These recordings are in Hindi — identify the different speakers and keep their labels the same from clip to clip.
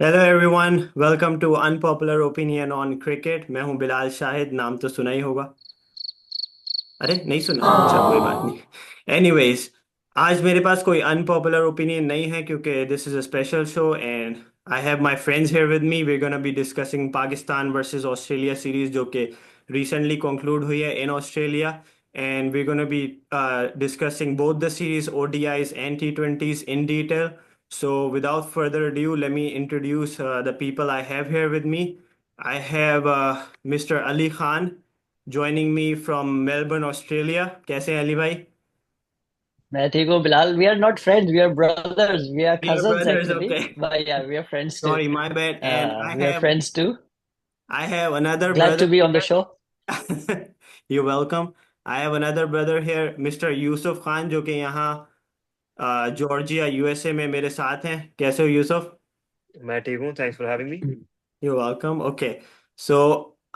Speaker 1: Hello everyone, welcome to unpopular opinion on cricket. मैं हूं बिलाल शाहिद, नाम तो सुना ही होगा। अरे नहीं सुना, अच्छा कोई बात नहीं। एनीवेज, आज मेरे पास कोई अनपॉपुलर ओपिनियन नहीं है क्योंकि this is a special show and I have my friends here with me. We are gonna be discussing Pakistan versus Australia series जो कि रिसेंटली कंक्लूड हुई है in Australia, and we are gonna be discussing both the series ODIs and T20s in detail. So without further ado, let me introduce the people I have here with me. I have Mr. Ali Khan joining me from Melbourne, Australia. कैसे हैं अली भाई?
Speaker 2: मैं ठीक हूँ Bilal. We are not friends, we are brothers, we are
Speaker 1: We are
Speaker 2: cousins
Speaker 1: brothers,
Speaker 2: actually.
Speaker 1: okay.
Speaker 2: But yeah, we are friends too.
Speaker 1: Sorry, my bad. And
Speaker 2: We are friends too.
Speaker 1: I have another
Speaker 2: Glad
Speaker 1: brother
Speaker 2: to be on the
Speaker 1: here.
Speaker 2: show.
Speaker 1: You're welcome. I have another brother here, Mr. Yusuf Khan, जो कि यहाँ जॉर्जिया USA में मेरे साथ हैं। कैसे हो यूसुफ?
Speaker 3: मैं ठीक हूँ। Thanks for having me.
Speaker 1: You welcome. Okay, so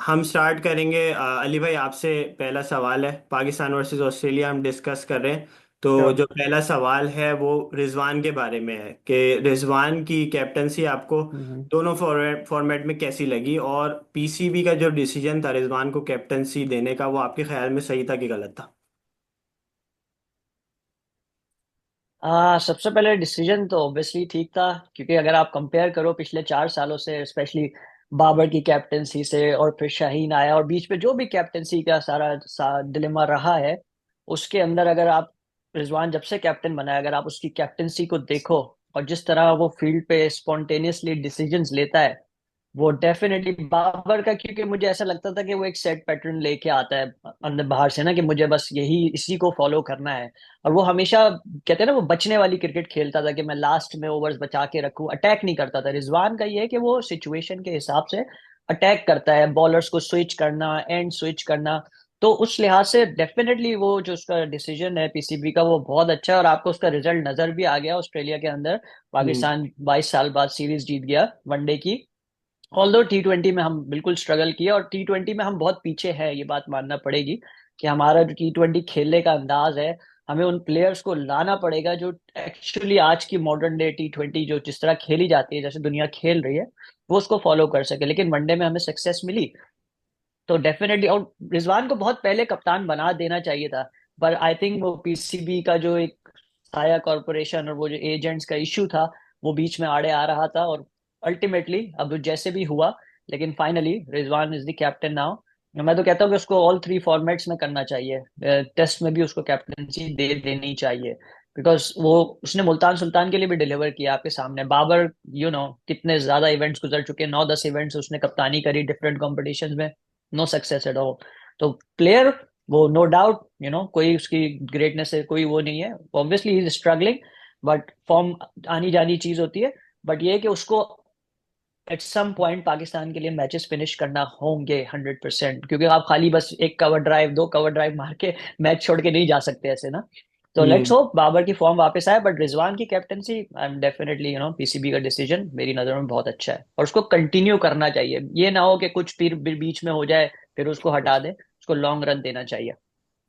Speaker 1: हम स्टार्ट करेंगे। अली भाई, आपसे पहला सवाल है। पाकिस्तान वर्सेस ऑस्ट्रेलिया हम डिस्कस कर रहे हैं, तो
Speaker 2: Sure.
Speaker 1: जो पहला सवाल है वो रिजवान के बारे में है कि रिजवान की कैप्टनसी आपको
Speaker 2: हम्म।
Speaker 1: दोनों फॉर्मेट में कैसी लगी, और PCB का जो डिसीजन था रिजवान को कैप्टनसी देने का, वो आपके ख्याल में सही था कि गलत था?
Speaker 2: सबसे पहले डिसीजन तो ऑब्वियसली ठीक था, क्योंकि अगर आप कंपेयर करो पिछले 4 सालों से, स्पेशली बाबर की कैप्टनसी से, और फिर शाहीन आया, और बीच में जो भी कैप्टनसी का सारा डिलेमा रहा है, उसके अंदर अगर आप रिजवान जब से कैप्टन बना है, अगर आप उसकी कैप्टनसी को देखो और जिस तरह वो फील्ड पे स्पॉन्टेनियसली डिसीजंस लेता है, वो डेफिनेटली बाबर का, क्योंकि मुझे ऐसा लगता था कि वो एक सेट पैटर्न लेके आता है अंदर बाहर से ना, कि मुझे बस यही इसी को फॉलो करना है। और वो हमेशा कहते हैं ना, वो बचने वाली क्रिकेट खेलता था कि मैं लास्ट में ओवर्स बचा के रखूं, अटैक नहीं करता था। रिजवान का ये है कि वो सिचुएशन के हिसाब से अटैक करता है, बॉलर्स को स्विच करना, एंड स्विच करना। तो उस लिहाज से डेफिनेटली वो जो उसका डिसीजन है PCB का, वो बहुत अच्छा है, और आपको उसका रिजल्ट नजर भी आ गया ऑस्ट्रेलिया के अंदर।
Speaker 1: हम्म।
Speaker 2: पाकिस्तान 22 साल बाद सीरीज जीत गया वनडे की। ऑल्दो T20 में हम बिल्कुल स्ट्रगल किया, और T20 में हम बहुत पीछे हैं, ये बात मानना पड़ेगी कि हमारा जो T20 खेलने का अंदाज है, हमें उन प्लेयर्स को लाना पड़ेगा जो एक्चुअली आज की मॉडर्न डे T20 जो जिस तरह खेली जाती है, जैसे दुनिया खेल रही है, वो उसको फॉलो कर सके। लेकिन वनडे में हमें सक्सेस मिली, तो डेफिनेटली। और रिजवान को बहुत पहले कप्तान बना देना चाहिए था, पर आई थिंक वो PCB का जो एक साया कॉरपोरेशन और वो जो एजेंट्स का इश्यू था, वो बीच में आड़े आ रहा था, और अल्टीमेटली अब जैसे भी हुआ, लेकिन finally Rizwan is the captain now. मैं तो कहता हूँ कि उसको ऑल 3 फॉर्मेट्स में करना चाहिए, टेस्ट में भी उसको कैप्टनसी दे देनी चाहिए, बिकॉज वो उसने मुल्तान सुल्तान के लिए भी डिलीवर किया आपके सामने। बाबर कितने ज्यादा इवेंट्स गुजर चुके हैं, 9-10 इवेंट्स उसने कप्तानी करी डिफरेंट कॉम्पिटिशन्स में, नो सक्सेस एट ऑल। तो प्लेयर, वो नो डाउट कोई उसकी ग्रेटनेस से कोई वो नहीं है, obviously he is struggling, but form आनी जानी चीज होती है। बट ये है कि उसको एट सम पॉइंट पाकिस्तान के लिए मैचेस फिनिश करना होंगे 100%, क्योंकि आप खाली बस एक कवर ड्राइव, 2 कवर ड्राइव मार के मैच छोड़ के नहीं जा सकते ऐसे ना। तो लेट्स
Speaker 1: हम्म।
Speaker 2: होप बाबर की फॉर्म वापस आए, बट रिजवान की captaincy, I am definitely PCB का डिसीजन मेरी नजरों में बहुत अच्छा है, और उसको कंटिन्यू करना चाहिए। ये ना हो कि कुछ फिर बीच में हो जाए, फिर उसको हटा दे, उसको लॉन्ग रन देना चाहिए।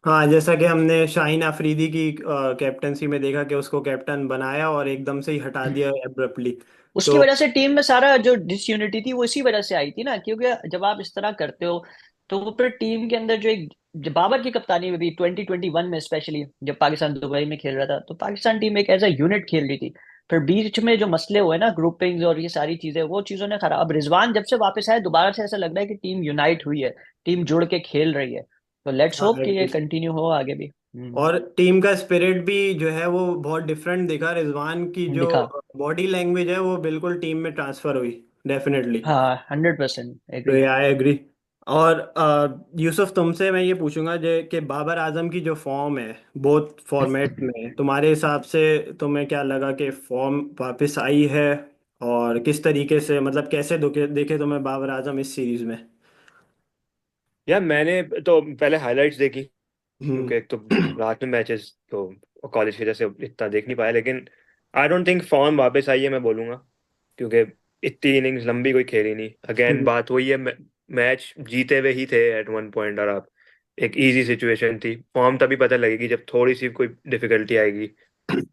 Speaker 1: हाँ, जैसा कि हमने शाहीन अफरीदी की कैप्टनसी में देखा कि उसको कैप्टन बनाया और एकदम से ही हटा दिया एब्रप्टली।
Speaker 2: उसकी
Speaker 1: तो
Speaker 2: वजह से टीम में सारा जो डिसयूनिटी थी, वो इसी वजह से आई थी ना, क्योंकि जब आप इस तरह करते हो, तो वो फिर टीम के अंदर जो एक, जब बाबर की कप्तानी में भी 2021 में स्पेशली जब पाकिस्तान दुबई में खेल रहा था, तो पाकिस्तान टीम एक एज अ यूनिट खेल रही थी। फिर बीच में जो मसले हुए ना, ग्रुपिंग्स और ये सारी चीजें, वो चीजों ने खराब। अब रिजवान जब से वापस आया, दोबारा से ऐसा लग रहा है कि टीम यूनाइट हुई है, टीम जुड़ के खेल रही है। तो लेट्स
Speaker 1: हाँ,
Speaker 2: होप कि ये कंटिन्यू हो आगे भी।
Speaker 1: और टीम का स्पिरिट भी जो है वो बहुत डिफरेंट दिखा। रिजवान की जो
Speaker 2: दिखा।
Speaker 1: बॉडी लैंग्वेज है वो बिल्कुल टीम में ट्रांसफर हुई, डेफिनेटली।
Speaker 2: हाँ, 100%
Speaker 1: तो
Speaker 2: एग्री।
Speaker 1: ये आई एग्री। और यूसुफ, तुमसे मैं ये पूछूंगा जो कि बाबर आजम की जो फॉर्म है बोथ फॉर्मेट में, तुम्हारे हिसाब से तुम्हें क्या लगा कि फॉर्म वापस आई है? और किस तरीके से, मतलब कैसे देखे देखे तुम्हें बाबर आजम इस सीरीज में?
Speaker 3: यार मैंने तो पहले हाइलाइट्स देखी,
Speaker 1: हम्म।
Speaker 3: क्योंकि एक तो रात में मैचेस तो कॉलेज की वजह से इतना देख नहीं पाया। लेकिन आई डोंट थिंक फॉर्म वापस आई है, मैं बोलूँगा, क्योंकि इतनी इनिंग्स लंबी कोई खेली नहीं। अगेन
Speaker 1: हम्म।
Speaker 3: बात वही है, मैच जीते हुए ही थे एट वन पॉइंट, और आप एक इजी सिचुएशन थी। फॉर्म तभी पता लगेगी जब थोड़ी सी कोई डिफिकल्टी आएगी,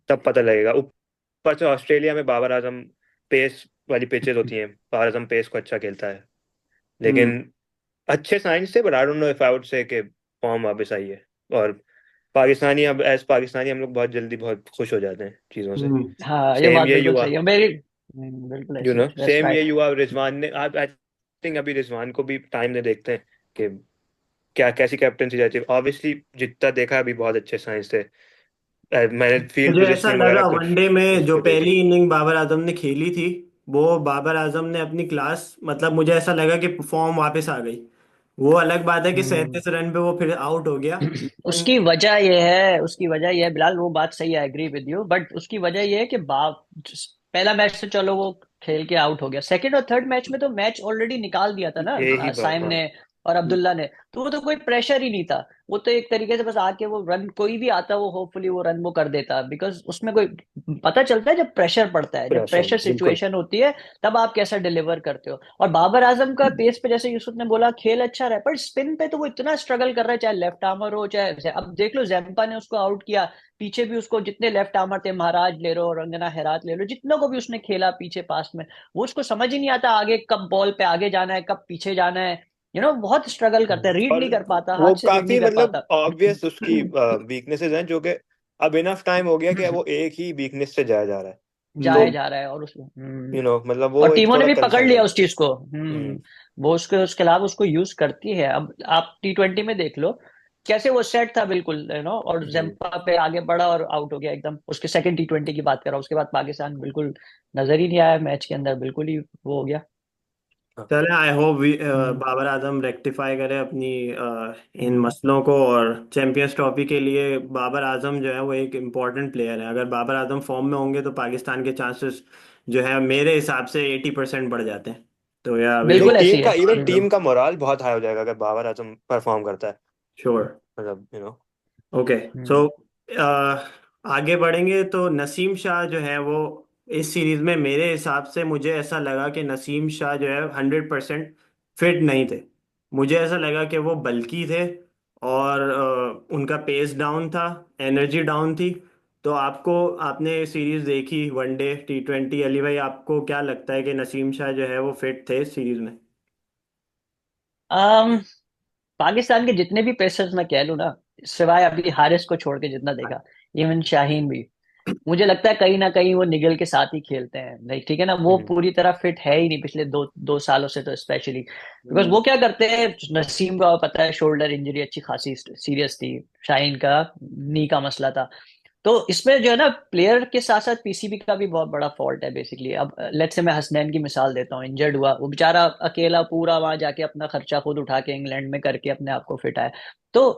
Speaker 3: तब पता लगेगा। ऊपर से ऑस्ट्रेलिया में बाबर आजम पेस वाली पिचेस होती हैं, बाबर आजम पेस को अच्छा खेलता है,
Speaker 1: हम्म
Speaker 3: लेकिन अच्छे साइंस थे, but I don't know if I would say कि फॉर्म वापस आई है। और पाकिस्तानी, अब एज पाकिस्तानी हम लोग बहुत जल्दी बहुत खुश हो जाते हैं चीज़ों से।
Speaker 1: हम्म
Speaker 2: हाँ, ये
Speaker 3: सेम
Speaker 2: बात
Speaker 3: ये
Speaker 2: बिल्कुल
Speaker 3: युवा,
Speaker 2: सही है मेरी। बिल्कुल ऐसी
Speaker 3: सेम ये
Speaker 2: रेस्पेक्ट।
Speaker 3: युवा रिजवान ने, आप आई थिंक अभी रिजवान को भी टाइम ने देखते हैं कि क्या कैसी कैप्टनसी रहती है। ऑब्वियसली जितना देखा अभी बहुत अच्छे साइंस थे। मैंने फील्ड
Speaker 1: मुझे ऐसा
Speaker 3: पोजीशनिंग वगैरह
Speaker 1: लगा
Speaker 3: कुछ
Speaker 1: वनडे में जो
Speaker 3: उसको
Speaker 1: पहली
Speaker 3: देखी।
Speaker 1: इनिंग बाबर आजम ने खेली थी, वो बाबर आजम ने अपनी क्लास, मतलब मुझे ऐसा लगा कि फॉर्म वापस आ गई। वो अलग बात है कि
Speaker 2: हम्म
Speaker 1: 37 रन पे वो फिर आउट हो गया, लेकिन
Speaker 2: उसकी वजह ये है बिलाल, वो बात सही है, एग्री विद यू, बट उसकी वजह ये है कि पहला मैच तो चलो वो खेल के आउट हो गया, सेकंड और थर्ड मैच में तो मैच ऑलरेडी निकाल दिया था ना
Speaker 3: यही बात,
Speaker 2: साइम
Speaker 3: हाँ।
Speaker 2: ने और अब्दुल्ला ने। तो वो तो कोई प्रेशर ही नहीं था। वो तो एक तरीके से बस आके वो रन, कोई भी आता वो होपफुली वो रन वो कर देता, बिकॉज उसमें कोई पता चलता है जब प्रेशर पड़ता है, जब
Speaker 3: प्रेशर
Speaker 2: प्रेशर
Speaker 3: बिल्कुल।
Speaker 2: सिचुएशन होती है तब आप कैसा डिलीवर करते हो। और बाबर आजम का पेस पे जैसे यूसुफ ने बोला खेल अच्छा रहा है, पर स्पिन पे तो वो इतना स्ट्रगल कर रहा है, चाहे लेफ्ट आर्मर हो चाहे, अब देख लो जैम्पा ने उसको आउट किया, पीछे भी उसको जितने लेफ्ट आर्मर थे, महाराज ले लो, रंगना हेरात ले लो, जितनों को भी उसने खेला पीछे पास में, वो उसको समझ ही नहीं आता आगे कब बॉल पे आगे जाना है कब पीछे जाना है। बहुत स्ट्रगल करता है, रीड
Speaker 3: और
Speaker 2: नहीं कर पाता,
Speaker 3: वो
Speaker 2: हाथ से रीड
Speaker 3: काफी
Speaker 2: नहीं कर
Speaker 3: मतलब
Speaker 2: पाता।
Speaker 3: ऑब्वियस उसकी वीकनेसेस हैं, जो कि अब इनफ टाइम हो गया कि वो एक ही वीकनेस से जाया जा रहा है। तो
Speaker 2: जाया जा रहा है और उसको
Speaker 3: मतलब
Speaker 2: और
Speaker 3: वो एक
Speaker 2: टीमों ने
Speaker 3: थोड़ा
Speaker 2: भी पकड़
Speaker 3: कंसर्न है।
Speaker 2: लिया उस चीज को।
Speaker 3: हम्म।
Speaker 2: वो उसके अलावा उसको यूज करती है। अब आप T20 में देख लो कैसे वो सेट था बिल्कुल, और
Speaker 3: हम्म।
Speaker 2: जंपा पे आगे बढ़ा और आउट हो गया एकदम। उसके सेकंड T20 की बात कर रहा हूँ, उसके बाद पाकिस्तान बिल्कुल नजर ही नहीं आया मैच के अंदर, बिल्कुल ही वो हो गया।
Speaker 3: हाँ।
Speaker 1: चले, I hope
Speaker 2: hmm
Speaker 1: Babar Azam rectify करे अपनी इन
Speaker 2: हम्म
Speaker 1: मसलों को, और चैंपियंस ट्रॉफी के लिए बाबर आजम जो है वो एक इम्पॉर्टेंट प्लेयर है। अगर बाबर आजम फॉर्म में होंगे तो पाकिस्तान के चांसेस जो है मेरे हिसाब से 80% बढ़ जाते हैं। तो या वी
Speaker 3: नहीं,
Speaker 2: बिल्कुल
Speaker 1: होप
Speaker 2: ऐसी
Speaker 3: टीम
Speaker 2: है।
Speaker 3: का, इवन टीम का मोराल बहुत हाई हो जाएगा अगर बाबर आजम परफॉर्म करता है।
Speaker 1: श्योर।
Speaker 3: मतलब
Speaker 1: ओके, सो
Speaker 2: हम्म
Speaker 1: आगे बढ़ेंगे तो नसीम शाह जो है वो इस सीरीज में मेरे हिसाब से, मुझे ऐसा लगा कि नसीम शाह जो है 100% फिट नहीं थे। मुझे ऐसा लगा कि वो बल्की थे, और उनका पेस डाउन था, एनर्जी डाउन थी। तो आपने सीरीज देखी, वनडे T20, अली भाई आपको क्या लगता है कि नसीम शाह जो है वो फिट थे इस सीरीज में?
Speaker 2: um, पाकिस्तान के जितने भी पेसर्स मैं कह लूँ ना, सिवाय अभी हारिस को छोड़ के जितना देखा, इवन शाहीन भी, मुझे लगता है कहीं ना कहीं वो निगल के साथ ही खेलते हैं, नहीं ठीक है ना, वो
Speaker 3: हम्म।
Speaker 2: पूरी तरह फिट है ही नहीं पिछले दो दो सालों से तो स्पेशली। बिकॉज
Speaker 1: हम्म
Speaker 2: वो क्या करते हैं, नसीम का पता है शोल्डर इंजरी अच्छी खासी सीरियस थी, शाहीन का नी का मसला था। तो इसमें जो है ना, प्लेयर के साथ साथ पीसीबी का भी बहुत बड़ा फॉल्ट है बेसिकली। अब लेट्स से मैं हसनैन की मिसाल देता हूँ, इंजर्ड हुआ वो बेचारा अकेला पूरा वहां जाके अपना खर्चा खुद उठा के इंग्लैंड में करके अपने आप को फिट आया। तो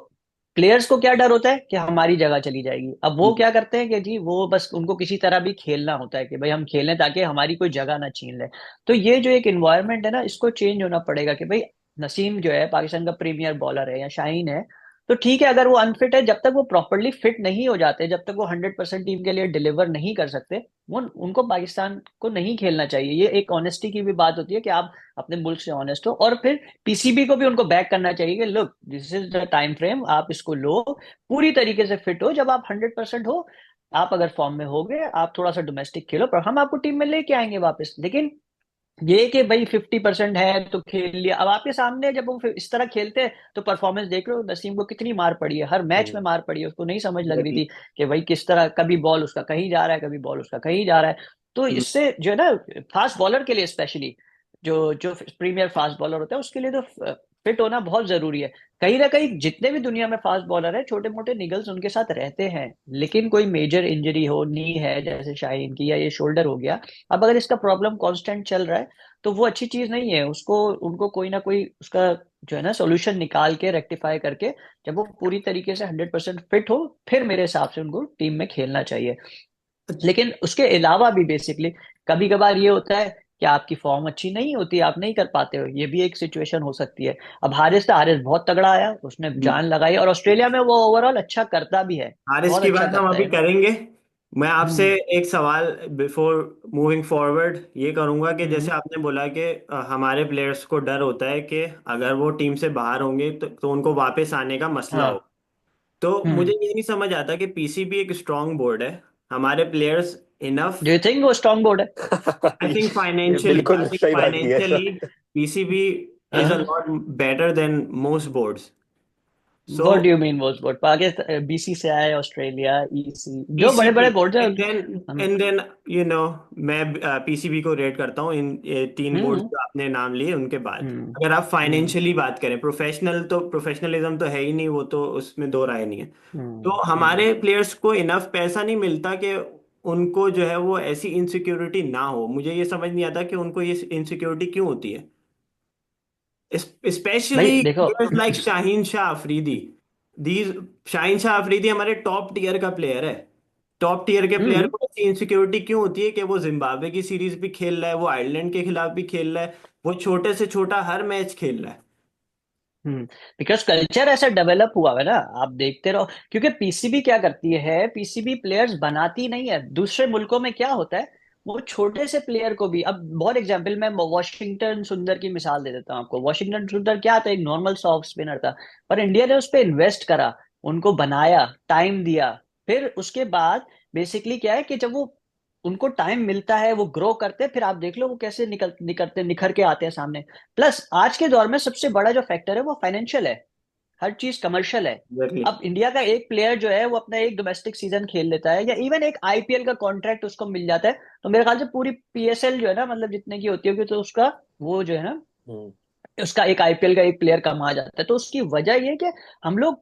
Speaker 2: प्लेयर्स को क्या डर होता है कि हमारी जगह चली जाएगी, अब वो क्या करते हैं कि जी वो बस उनको किसी तरह भी खेलना होता है कि भाई हम खेलें ताकि हमारी कोई जगह ना छीन ले। तो ये जो एक इन्वायरमेंट है ना, इसको चेंज होना पड़ेगा कि भाई नसीम जो है पाकिस्तान का प्रीमियर बॉलर है या शाहीन है, तो ठीक है अगर वो अनफिट है, जब तक वो प्रॉपरली फिट नहीं हो जाते, जब तक वो 100% टीम के लिए डिलीवर नहीं कर सकते, वो उनको पाकिस्तान को नहीं खेलना चाहिए। ये एक ऑनेस्टी की भी बात होती है कि आप अपने मुल्क से ऑनेस्ट हो, और फिर पीसीबी को भी उनको बैक करना चाहिए कि look this is the time frame, आप इसको लो, पूरी तरीके से फिट हो, जब आप 100% हो, आप अगर फॉर्म में हो गए, आप थोड़ा सा डोमेस्टिक खेलो, पर हम आपको टीम में लेके आएंगे वापस। लेकिन ये कि भाई 50% है तो खेल लिया, अब आपके सामने जब वो इस तरह खेलते हैं तो परफॉर्मेंस देख लो, नसीम को कितनी मार पड़ी है, हर मैच में
Speaker 3: हम्म।
Speaker 2: मार पड़ी है, उसको नहीं समझ लग रही
Speaker 1: एग्जैक्टली।
Speaker 2: थी कि भाई किस तरह कभी बॉल उसका कहीं जा रहा है, कभी बॉल उसका कहीं जा रहा है। तो इससे जो है ना, फास्ट बॉलर के लिए स्पेशली, जो जो प्रीमियर फास्ट बॉलर होता है उसके लिए तो फिट होना बहुत जरूरी है। कहीं ना कहीं जितने भी दुनिया में फास्ट बॉलर है, छोटे मोटे निगल्स उनके साथ रहते हैं, लेकिन कोई मेजर इंजरी हो, नी है जैसे शाहीन की, या ये शोल्डर हो गया, अब अगर इसका प्रॉब्लम कांस्टेंट चल रहा है तो वो अच्छी चीज नहीं है। उसको उनको कोई ना कोई उसका जो है ना सोल्यूशन निकाल के रेक्टिफाई करके, जब वो पूरी तरीके से 100% फिट हो, फिर मेरे हिसाब से उनको टीम में खेलना चाहिए। लेकिन उसके अलावा भी बेसिकली कभी कभार ये होता है कि आपकी फॉर्म अच्छी नहीं होती, आप नहीं कर पाते हो, ये भी एक सिचुएशन हो सकती है। अब हारिस था, हारिस बहुत तगड़ा आया, उसने जान लगाई, और ऑस्ट्रेलिया में वो ओवरऑल अच्छा करता भी है,
Speaker 1: हारिस
Speaker 2: बहुत
Speaker 1: की
Speaker 2: अच्छा
Speaker 1: बात हम
Speaker 2: करता
Speaker 1: अभी
Speaker 2: है
Speaker 1: करेंगे। मैं आपसे
Speaker 2: हम्म
Speaker 1: एक सवाल बिफोर मूविंग फॉरवर्ड ये करूंगा कि
Speaker 2: हम्म
Speaker 1: जैसे आपने बोला कि हमारे प्लेयर्स को डर होता है कि अगर वो टीम से बाहर होंगे तो उनको वापस आने का मसला हो।
Speaker 2: हाँ
Speaker 1: तो मुझे
Speaker 2: हम्म
Speaker 1: ये नहीं समझ आता कि पीसीबी एक स्ट्रांग बोर्ड है, हमारे players enough.
Speaker 2: Do you think वो स्ट्रांग बोर्ड है?
Speaker 1: आई थिंक
Speaker 3: ये
Speaker 1: फाइनेंशियली,
Speaker 3: बिल्कुल
Speaker 1: आई थिंक
Speaker 3: सही बात की है sir.
Speaker 1: Financially PCB is a
Speaker 2: हाँ?
Speaker 1: Lot better than most boards. So
Speaker 2: what do you mean वो board? Pakistan, BCCI, Australia, EC, जो बड़े
Speaker 1: पीसीबी
Speaker 2: बड़े बोर्ड है।
Speaker 1: एंड देन यू नो मैं पीसीबी को रेट करता हूँ इन ये तीन बोर्ड
Speaker 2: हम्म
Speaker 1: जो आपने नाम लिए उनके बाद।
Speaker 2: हम्म
Speaker 1: अगर आप
Speaker 2: हम्म
Speaker 1: फाइनेंशियली बात करें, प्रोफेशनल तो प्रोफेशनलिज्म तो है ही नहीं, वो तो उसमें दो राय नहीं है।
Speaker 2: हम्म
Speaker 1: तो हमारे प्लेयर्स को इनफ पैसा नहीं मिलता कि उनको जो है वो ऐसी इनसिक्योरिटी ना हो। मुझे ये समझ नहीं आता कि उनको ये इनसिक्योरिटी क्यों होती है,
Speaker 2: भाई
Speaker 1: स्पेशली
Speaker 2: देखो।
Speaker 1: Players like Shaheen Shah Afridi. These Shaheen Shah Afridi हमारे टॉप टीयर का प्लेयर है। टॉप टीयर के प्लेयर
Speaker 2: हम्म
Speaker 1: को ऐसी इनसिक्योरिटी क्यों होती है कि वो जिम्बाब्वे की सीरीज भी खेल रहा है, वो आयरलैंड के खिलाफ भी खेल रहा है, वो छोटे से छोटा हर मैच खेल रहा है।
Speaker 2: हम्म बिकॉज कल्चर ऐसा डेवलप हुआ है ना, आप देखते रहो। क्योंकि पीसीबी क्या करती है, पीसीबी प्लेयर्स बनाती नहीं है। दूसरे मुल्कों में क्या होता है, वो छोटे से प्लेयर को भी, अब बहुत एग्जांपल मैं वॉशिंगटन सुंदर की मिसाल दे देता हूँ आपको। वॉशिंगटन सुंदर क्या था, एक नॉर्मल सॉफ्ट स्पिनर था, पर इंडिया ने उस पर इन्वेस्ट करा, उनको बनाया, टाइम दिया। फिर उसके बाद बेसिकली क्या है कि जब वो, उनको टाइम मिलता है, वो ग्रो करते हैं, फिर आप देख लो वो कैसे निकलते निखर के आते हैं सामने। प्लस आज के दौर में सबसे बड़ा जो फैक्टर है वो फाइनेंशियल है। हर चीज कमर्शियल है।
Speaker 1: एग्जैक्टली।
Speaker 2: अब इंडिया का एक प्लेयर जो है वो अपना एक डोमेस्टिक सीजन खेल लेता है, या इवन एक आईपीएल का कॉन्ट्रैक्ट उसको मिल जाता है, तो मेरे ख्याल से पूरी पीएसएल जो है ना, मतलब जितने की होती होगी, तो उसका वो जो है ना,
Speaker 3: हम्म
Speaker 2: उसका एक आईपीएल का एक प्लेयर कमा जाता है। तो उसकी वजह ये है कि हम लोग,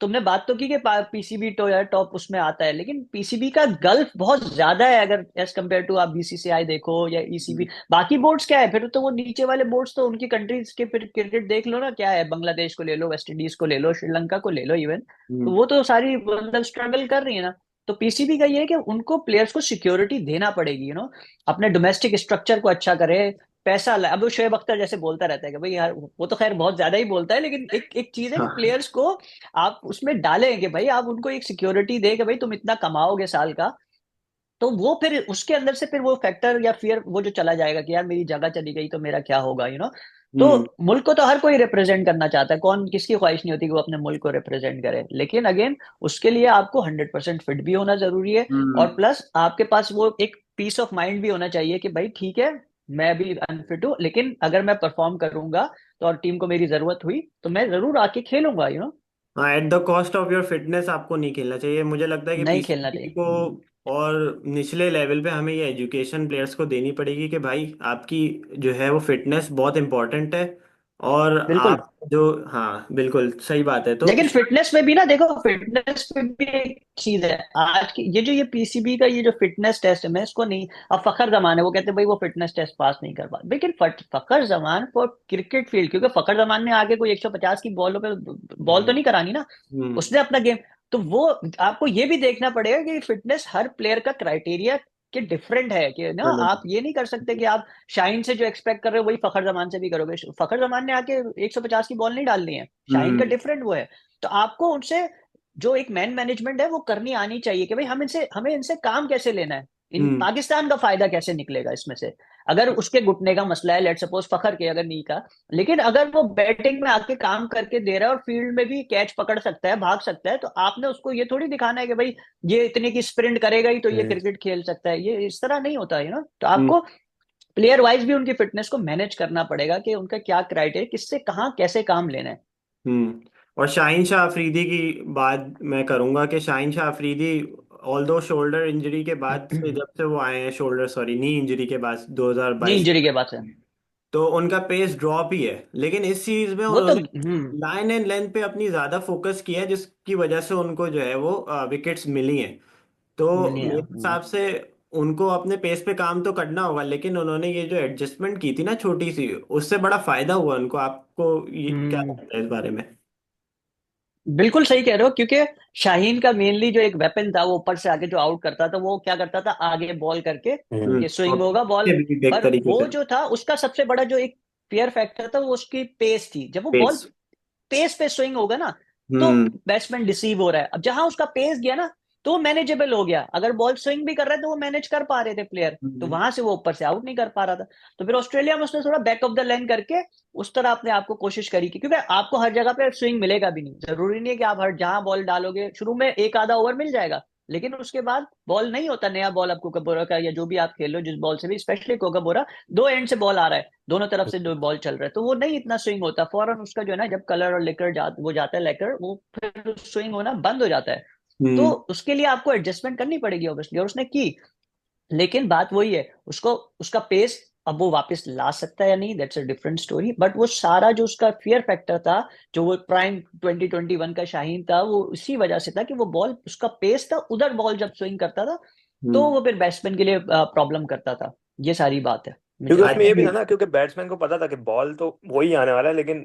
Speaker 2: तुमने बात तो की कि पीसीबी तो यार टॉप उसमें आता है, लेकिन पीसीबी का गल्फ बहुत ज्यादा है। अगर एज कम्पेयर टू आप बीसीसीआई देखो या ईसीबी, बाकी बोर्ड्स क्या है, फिर तो वो नीचे वाले बोर्ड्स तो उनकी कंट्रीज के, फिर क्रिकेट देख लो ना क्या है, बांग्लादेश को ले लो, वेस्ट इंडीज को ले लो, श्रीलंका को ले लो इवन, तो वो तो सारी मतलब स्ट्रगल कर रही है ना। तो पीसीबी का ये है कि उनको प्लेयर्स को सिक्योरिटी देना पड़ेगी, अपने डोमेस्टिक स्ट्रक्चर को अच्छा करे, पैसा लाए। अब वो शोएब अख्तर जैसे बोलता रहता है कि भाई यार, वो तो खैर बहुत ज्यादा ही बोलता है, लेकिन एक एक चीज है कि
Speaker 1: हाँ।
Speaker 2: प्लेयर्स को आप उसमें डालें कि भाई आप उनको एक सिक्योरिटी दे कि भाई तुम इतना कमाओगे साल का, तो वो फिर उसके अंदर से फिर वो फैक्टर या फियर वो जो चला जाएगा कि यार मेरी जगह चली गई तो मेरा क्या होगा, तो
Speaker 1: हम्म
Speaker 2: मुल्क को तो हर कोई रिप्रेजेंट करना चाहता है, कौन किसकी ख्वाहिश नहीं होती कि वो अपने मुल्क को रिप्रेजेंट करे, लेकिन अगेन उसके लिए आपको 100% फिट भी होना जरूरी है। और
Speaker 1: हम्म
Speaker 2: प्लस आपके पास वो एक पीस ऑफ माइंड भी होना चाहिए कि भाई ठीक है, मैं भी अनफिट हूँ, लेकिन अगर मैं परफॉर्म करूंगा तो और टीम को मेरी जरूरत हुई तो मैं जरूर आके खेलूंगा।
Speaker 1: हाँ, at the cost of your fitness आपको नहीं खेलना चाहिए। मुझे लगता है कि
Speaker 2: नहीं खेलना
Speaker 1: पीसीबी
Speaker 2: चाहिए।
Speaker 1: को और निचले लेवल पे हमें ये एजुकेशन प्लेयर्स को देनी पड़ेगी कि भाई आपकी जो है वो फिटनेस बहुत इंपॉर्टेंट है। और
Speaker 2: बिल्कुल।
Speaker 1: आप जो, हाँ बिल्कुल सही बात है। तो
Speaker 2: लेकिन फिटनेस में भी ना देखो, फिटनेस में भी एक चीज है, आज की ये जो ये पीसीबी का ये जो फिटनेस टेस्ट है, मैं इसको नहीं, अब फखर जमान है वो कहते हैं भाई वो फिटनेस टेस्ट पास नहीं कर पा, लेकिन फखर जमान फॉर क्रिकेट फील्ड, क्योंकि फखर जमान ने आगे कोई 150 की बॉलों पे बॉल तो
Speaker 1: हम्म
Speaker 2: नहीं करानी ना,
Speaker 1: हम्म
Speaker 2: उसने अपना गेम, तो वो आपको ये भी देखना पड़ेगा कि फिटनेस हर प्लेयर का क्राइटेरिया के डिफरेंट है, कि ना आप ये नहीं कर सकते कि आप शाहीन से जो एक्सपेक्ट कर रहे हो वही फखर जमान से भी करोगे। फखर जमान ने आके 150 की बॉल नहीं डालनी है, शाहीन का
Speaker 1: हम्म
Speaker 2: डिफरेंट वो है। तो आपको उनसे जो एक मैन मैनेजमेंट है वो करनी आनी चाहिए कि भाई हमें इनसे काम कैसे लेना है, इन
Speaker 1: हम्म
Speaker 2: पाकिस्तान का फायदा कैसे निकलेगा इसमें से। अगर उसके घुटने का मसला है, लेट सपोज फखर के अगर नी का, लेकिन अगर वो बैटिंग में आके काम करके दे रहा है और फील्ड में भी कैच पकड़ सकता है, भाग सकता है, तो आपने उसको ये थोड़ी दिखाना है कि भाई ये इतने की स्प्रिंट करेगा ही तो ये
Speaker 3: हम्म
Speaker 2: क्रिकेट खेल सकता है, ये इस तरह नहीं होता है तो
Speaker 1: हम्म
Speaker 2: आपको प्लेयर वाइज भी उनकी फिटनेस को मैनेज करना पड़ेगा कि उनका क्या क्राइटेरिया, किससे कहाँ कैसे काम लेना है।
Speaker 1: और शाहीन शाह अफरीदी की बात मैं करूंगा कि Shaheen Shah Afridi although shoulder injury के बाद से, जब से वो आए हैं, शोल्डर सॉरी नी इंजरी के बाद
Speaker 2: नहीं
Speaker 1: 2022,
Speaker 2: इंजरी के बाद से
Speaker 1: तो उनका पेस ड्रॉप ही है। लेकिन इस सीरीज में
Speaker 2: वो तो
Speaker 1: उन्होंने लाइन एंड लेंथ पे अपनी ज्यादा फोकस किया है, जिसकी वजह से उनको जो है वो विकेट्स मिली हैं। तो
Speaker 2: मिली है।
Speaker 1: मेरे हिसाब से उनको अपने पेस पे काम तो करना होगा, लेकिन उन्होंने ये जो एडजस्टमेंट की थी ना छोटी सी, उससे बड़ा फायदा हुआ उनको। आपको ये क्या
Speaker 2: हम्म
Speaker 1: लगता है इस बारे में?
Speaker 2: बिल्कुल सही कह रहे हो, क्योंकि शाहीन का मेनली जो एक वेपन था वो ऊपर से आके जो आउट करता था, वो क्या करता था आगे बॉल करके कि स्विंग
Speaker 1: और
Speaker 2: होगा बॉल।
Speaker 1: भी एक
Speaker 2: पर
Speaker 1: तरीके
Speaker 2: वो
Speaker 1: से
Speaker 2: जो था उसका सबसे बड़ा जो एक फेयर फैक्टर था वो उसकी पेस थी। जब वो बॉल
Speaker 1: पेस।
Speaker 2: पेस पे स्विंग होगा ना, तो
Speaker 1: हम्म
Speaker 2: बैट्समैन डिसीव हो रहा है। अब जहां उसका पेस गया ना, तो वो मैनेजेबल हो गया, अगर बॉल स्विंग भी कर रहा है तो वो मैनेज कर पा रहे थे प्लेयर, तो
Speaker 1: हम्म
Speaker 2: वहां से वो ऊपर से आउट नहीं कर पा रहा था। तो फिर ऑस्ट्रेलिया में उसने थोड़ा बैक ऑफ द लाइन करके उस तरह अपने आप को कोशिश करी कि, क्योंकि आपको हर जगह पे स्विंग मिलेगा भी नहीं, जरूरी नहीं है कि आप हर जहां बॉल डालोगे, शुरू में एक आधा ओवर मिल जाएगा, लेकिन उसके बाद बॉल नहीं होता, नया बॉल आपको कोकाबोरा का या जो भी आप खेल रहे हो जिस बॉल से भी, स्पेशली कोकाबोरा, दो एंड से बॉल आ रहा है, दोनों तरफ से जो बॉल चल रहा है, तो वो नहीं इतना स्विंग होता फौरन उसका जो है ना, जब कलर और लेकर वो जाता है लेकर, वो फिर स्विंग होना बंद हो जाता है। तो
Speaker 1: हम्म।
Speaker 2: उसके लिए आपको एडजस्टमेंट करनी पड़ेगी ऑब्वियसली, और उसने की। लेकिन बात वही है, उसको उसका पेस अब वो वापस ला सकता है या नहीं, that's a different story, but वो सारा जो उसका फियर फैक्टर था, जो वो प्राइम 2021 का शाहीन था, वो इसी वजह से था कि वो बॉल, उसका पेस था उधर, बॉल जब स्विंग करता था तो
Speaker 1: हम्म।
Speaker 2: वो फिर बैट्समैन के लिए प्रॉब्लम करता था। ये सारी बात है
Speaker 3: क्योंकि
Speaker 2: मुझे
Speaker 1: आई
Speaker 3: उसमें ये
Speaker 2: लगता
Speaker 3: भी
Speaker 2: है।
Speaker 3: था ना, क्योंकि बैट्समैन को पता था कि बॉल तो वही आने वाला है, लेकिन